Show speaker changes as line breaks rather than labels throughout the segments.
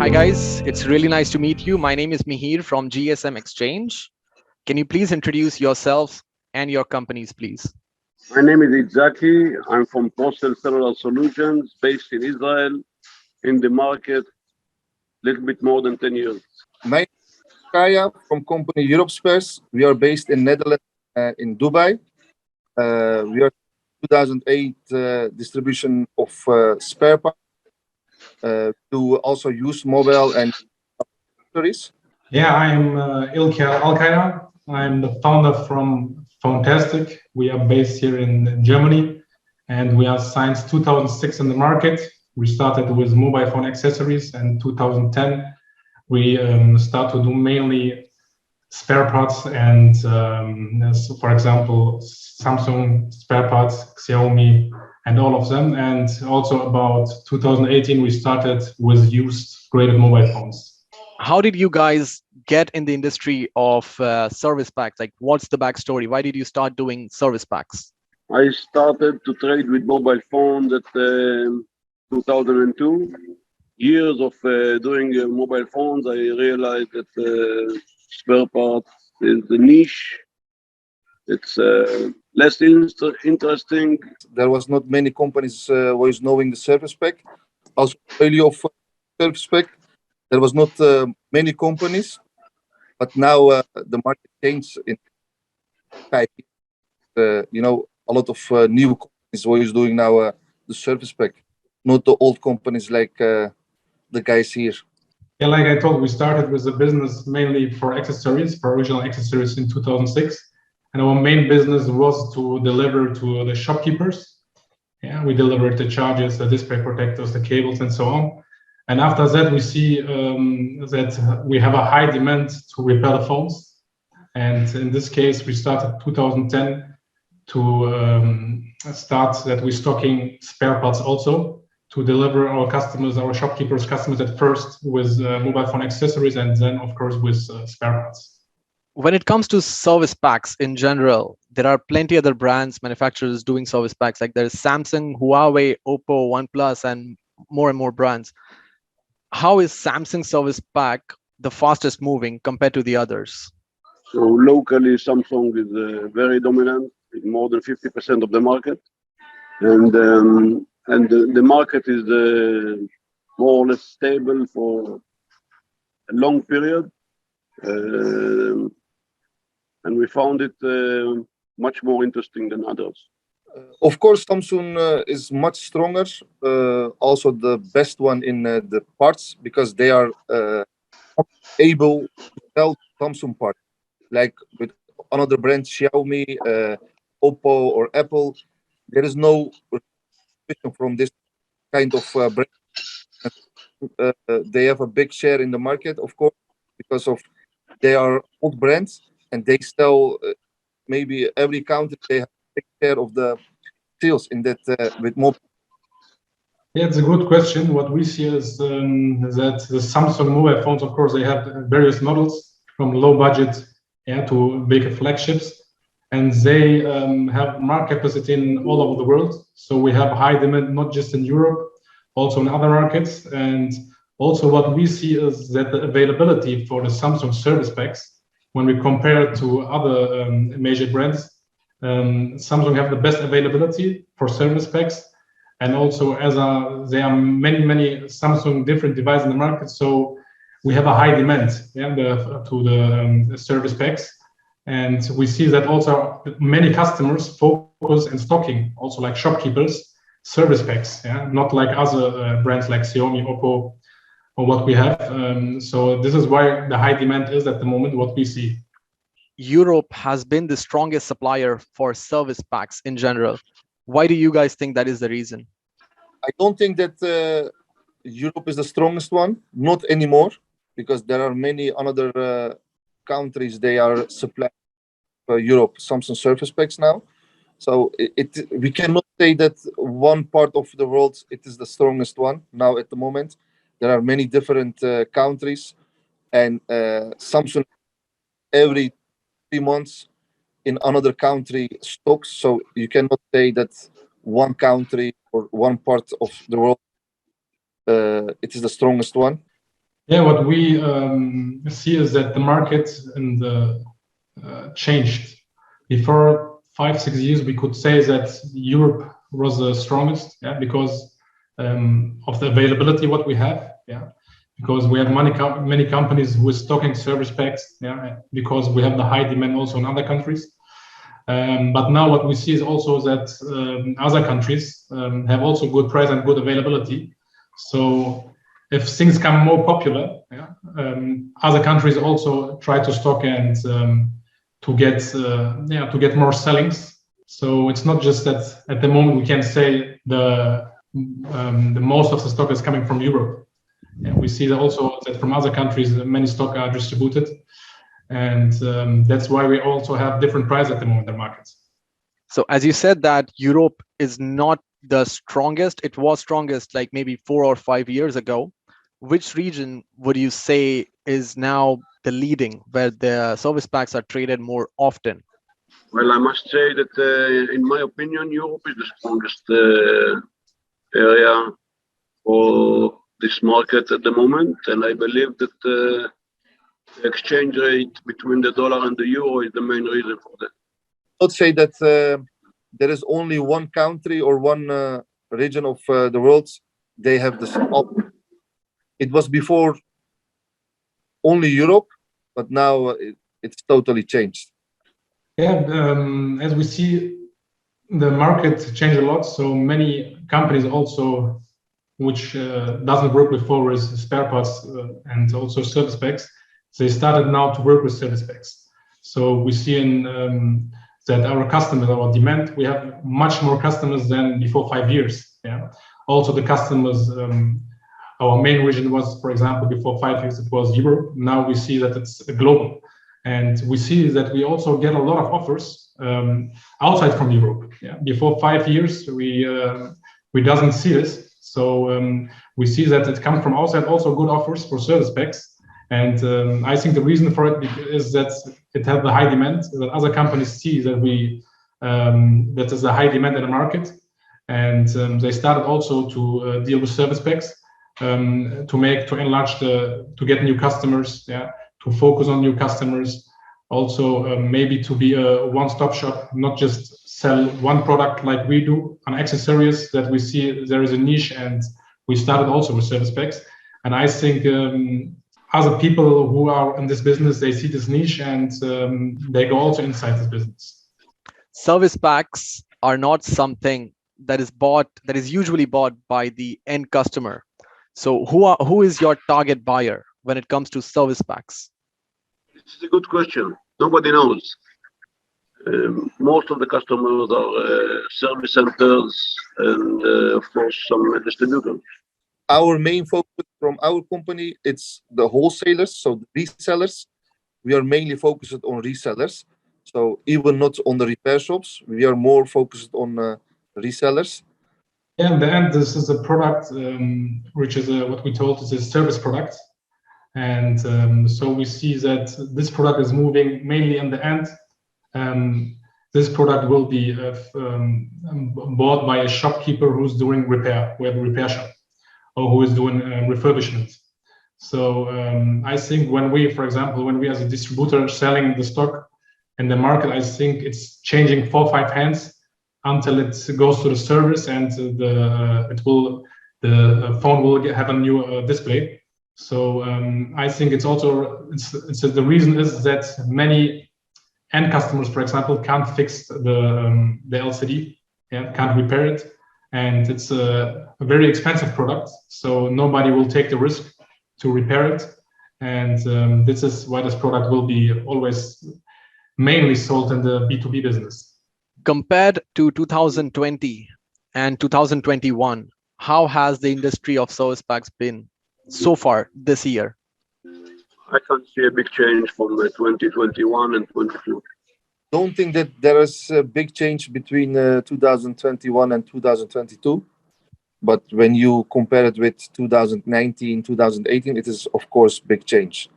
Hi guys, it's really nice to meet you. My name is Mihir from gsmExchange. Can you please introduce yourself and your companies, please?
My name is Itzaki. I'm from Postal Cellular Solutions, based in Israel, in the market, little bit more than 10 years.
My name is Kaya from company Europe Spares. We are based in Netherlands, in Dubai. We are 2008 distribution of spare parts to also use mobile and accessories.
Yeah, I'm Ilker Alkaya. I'm the founder from Fantastic. We are based here in Germany, and we are since 2006 in the market. We started with mobile phone accessories, and 2010 we start to do mainly spare parts and, for example, Samsung spare parts, Xiaomi, and all of them. And also about 2018 we started with used graded mobile phones.
How did you guys get in the industry of service packs? Like, what's the backstory? Why did you start doing service packs?
I started to trade with mobile phones at 2002. Years of doing mobile phones, I realized that spare parts is a niche. It's less interesting.
There was not many companies was knowing the service pack. Also, value of service pack. There was not many companies, but now the market changed in 5 years. A lot of new companies always doing now the service pack, not the old companies like the guys here.
Yeah, like I told, we started with a business mainly for accessories, for original accessories in 2006. And our main business was to deliver to the shopkeepers. Yeah, we delivered the chargers, the display protectors, the cables, and so on. And after that, we see that we have a high demand to repair the phones. And in this case, we started 2010 to start that we're stocking spare parts also to deliver our customers, our shopkeepers, customers at first with mobile phone accessories, and then, of course, with spare parts.
When it comes to service packs in general, there are plenty other brands, manufacturers doing service packs. Like there's Samsung, Huawei, Oppo, OnePlus, and more brands. How is Samsung service pack the fastest moving compared to the others?
So locally, Samsung is very dominant, more than 50% of the market, and the market is more or less stable for a long period, and we found it much more interesting than others.
Of course, Samsung is much stronger. Also, the best one in the parts because they are able to sell Samsung parts. Like with another brand, Xiaomi, Oppo, or Apple, there is no restriction from this kind of brand. They have a big share in the market, of course, because of they are old brands and they sell maybe every country they have a big share of the sales in that with more.
Yeah, it's a good question. What we see is that the Samsung mobile phones, of course, they have various models from low budget to big flagships, and they have market capacity in all over the world. So we have high demand, not just in Europe, also in other markets. And also what we see is that the availability for the Samsung service packs, when we compare it to other major brands, Samsung have the best availability for service packs. And also as there are many Samsung different devices in the market, so we have a high demand to the service packs. And we see that also many customers focus in stocking, also like shopkeepers, service packs, not like other brands like Xiaomi, Oppo, or what we have. So this is why the high demand is at the moment, what we see.
Europe has been the strongest supplier for service packs in general. Why do you guys think that is the reason?
I don't think that Europe is the strongest one, not anymore, because there are many other countries they are supplying Europe Samsung service packs now. So we cannot say that one part of the world it is the strongest one now at the moment. There are many different countries, and Samsung every 3 months in another country stocks. So you cannot say that one country or one part of the world it is the strongest one.
Yeah, what we see is that the market and changed. Before 5-6 years, we could say that Europe was the strongest, yeah, because of the availability what we have, yeah, because we have many companies who are stocking service packs, yeah, because we have the high demand also in other countries. But now what we see is also that other countries have also good price and good availability. So if things become more popular, yeah, other countries also try to stock and to get more sellings. So it's not just that at the moment we can say the most of the stock is coming from Europe. Yeah, we see that also that from other countries many stock are distributed, and that's why we also have different prices at the moment in the markets.
So as you said that Europe is not the strongest, it was strongest like maybe 4 or 5 years ago. Which region would you say is now the leading, where the service packs are traded more often?
Well, I must say that, in my opinion, Europe is the strongest area for this market at the moment, and I believe that the exchange rate between the dollar and the euro is the main reason for that.
Not say that there is only one country or one region of the world they have the same. It was before only Europe, but now it's totally changed.
Yeah, as we see, the market changed a lot. So many companies also, which doesn't work before with spare parts and also service packs, they started now to work with service packs. So we see in that our customers, our demand, we have much more customers than before 5 years. Yeah. Also the customers, our main region was, for example, before 5 years it was Europe. Now we see that it's global, and we see that we also get a lot of offers outside from Europe. Yeah. Before 5 years we doesn't see this, so we see that it comes from outside also good offers for service packs. And I think the reason for it is that it has the high demand, that other companies see that that is a high demand in the market, and they started also to deal with service packs to enlarge to get new customers, yeah, to focus on new customers, also maybe to be a one-stop shop, not just sell one product like we do on accessories, that we see there is a niche, and we started also with service packs. And I think other people who are in this business, they see this niche, and they go also inside this business.
Service packs are not something that is usually bought by the end customer. So who is your target buyer when it comes to service packs?
It's a good question. Nobody knows. Most of the customers are service centers and, of course, some distributors.
Our main focus from our company, it's the wholesalers, so the resellers. We are mainly focused on resellers. So even not on the repair shops, we are more focused on resellers.
Yeah, in the end, this is a product which is what we told is a service product. And so we see that this product is moving mainly in the end. This product will be bought by a shopkeeper who's doing repair, we have a repair shop, or who is doing refurbishment. So I think when we, for example, when we as a distributor selling the stock in the market, I think it's changing 4 or 5 hands until it goes to the service, and the phone will have a new display. So I think it's also the reason is that many end customers, for example, can't fix the LCD, yeah, can't repair it, and it's a very expensive product. So nobody will take the risk to repair it, and this is why this product will be always mainly sold in the B2B business.
Compared to 2020 and 2021, how has the industry of service packs been so far this year?
I can't see a big change from 2021 and 22.
Don't think that there is a big change between 2021 and 2022. But when you compare it with 2019, 2018, it is, of course, big change.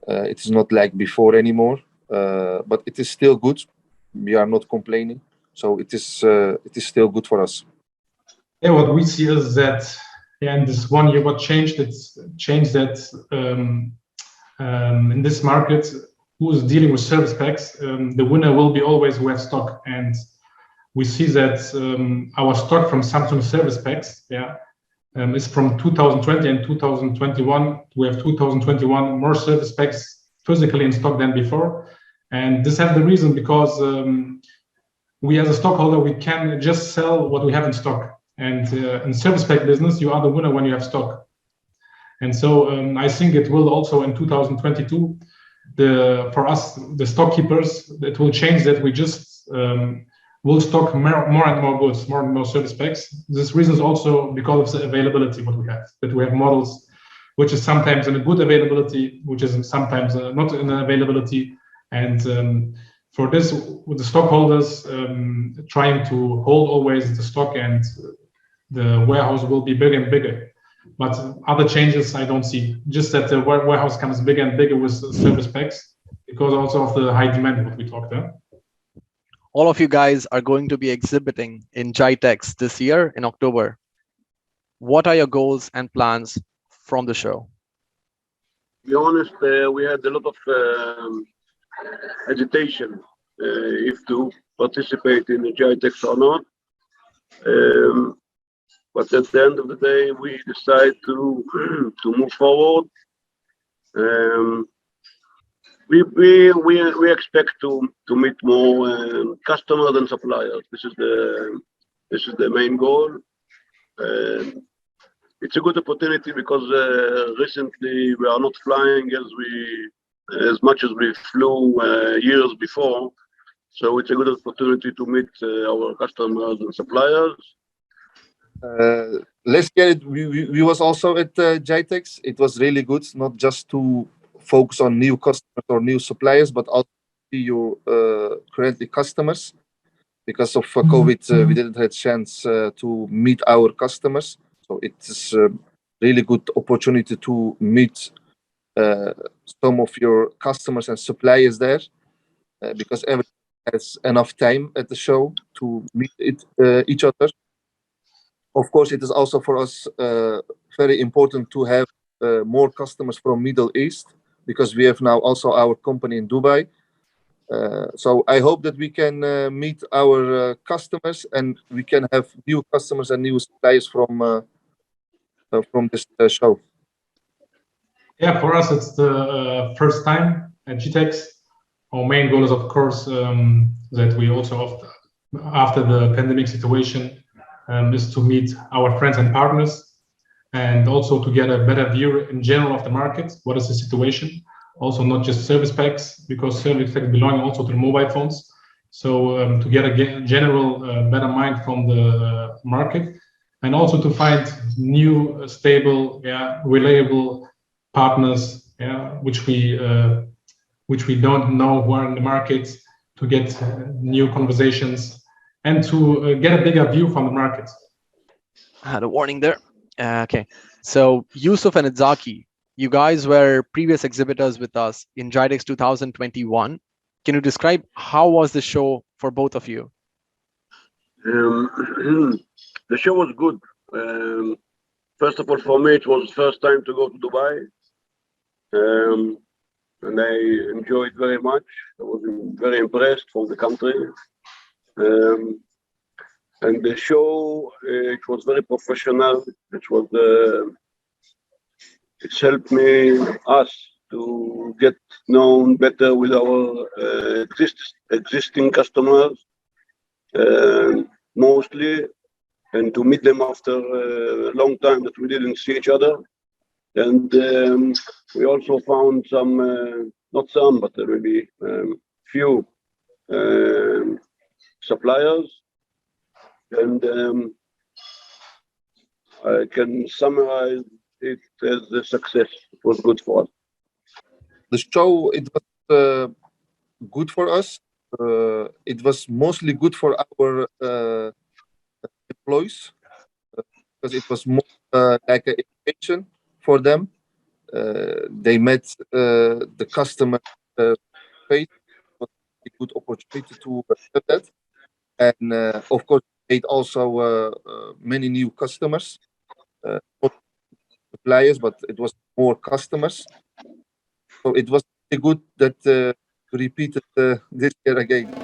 It is not like before anymore, but it is still good. We are not complaining. So it is still good for us.
Yeah, what we see is that And this 1 year, what changed? It's changed that in this market, who's dealing with service packs, the winner will be always who has stock. And we see that our stock from Samsung service packs, is from 2020 and 2021. We have 2021 more service packs physically in stock than before. And this has the reason because we as a stockholder, we can just sell what we have in stock. And in service pack business, you are the winner when you have stock. And so I think it will also in 2022, for us, the stock keepers, it will change that we just will stock more and more goods, more and more service packs. This reason is also because of the availability what we have, that we have models which is sometimes in a good availability, which is sometimes not in availability. And for this, with the stockholders trying to hold always the stock, and the warehouse will be bigger and bigger. But other changes I don't see. Just that the warehouse comes bigger and bigger with service packs because also of the high demand what we talked about.
All of you guys are going to be exhibiting in GITEX this year in October. What are your goals and plans from the show?
To be honest, we had a lot of hesitation if to participate in the GITEX or not. But at the end of the day, we decided to move forward. We expect to meet more customers and suppliers. This is the main goal. It's a good opportunity because recently we are not flying as much as we flew years before. So it's a good opportunity to meet our customers and suppliers.
Let's get it. We was also at GITEX. It was really good, not just to focus on new customers or new suppliers, but also your currently customers. Because of COVID, we didn't have a chance to meet our customers. So it's a really good opportunity to meet some of your customers and suppliers there, because everyone has enough time at the show to meet each other. Of course, it is also for us very important to have more customers from Middle East, because we have now also our company in Dubai. So I hope that we can meet our customers, and we can have new customers and new suppliers from this show.
Yeah, for us, it's the first time at GITEX. Our main goal is, of course, that we also, after the pandemic situation, is to meet our friends and partners, and also to get a better view in general of the market. What is the situation? Also, not just service packs, because service packs belong also to the mobile phones. So to get a general better mind from the market, and also to find new, stable, reliable partners, which we don't know who are in the market, to get new conversations and to get a bigger view from the market.
I had a warning there. Okay, so Yusuf and Itzaki, you guys were previous exhibitors with us in GITEX 2021. Can you describe how was the show for both of you?
The show was good. First of all, for me, it was the first time to go to Dubai. And I enjoyed very much. I was very impressed from the country. And the show, it was very professional. It's helped us to get known better with our existing customers, mostly, and to meet them after a long time that we didn't see each other. And we also found not some, but maybe few suppliers. And I can summarize it as a success. It was good for us.
The show, it was good for us. It was mostly good for our employees, because it was more like an education for them. They met the customer face. It was a good opportunity to have that. And of course, made also many new customers. not suppliers, but it was more customers. So it was good that we repeated this year again.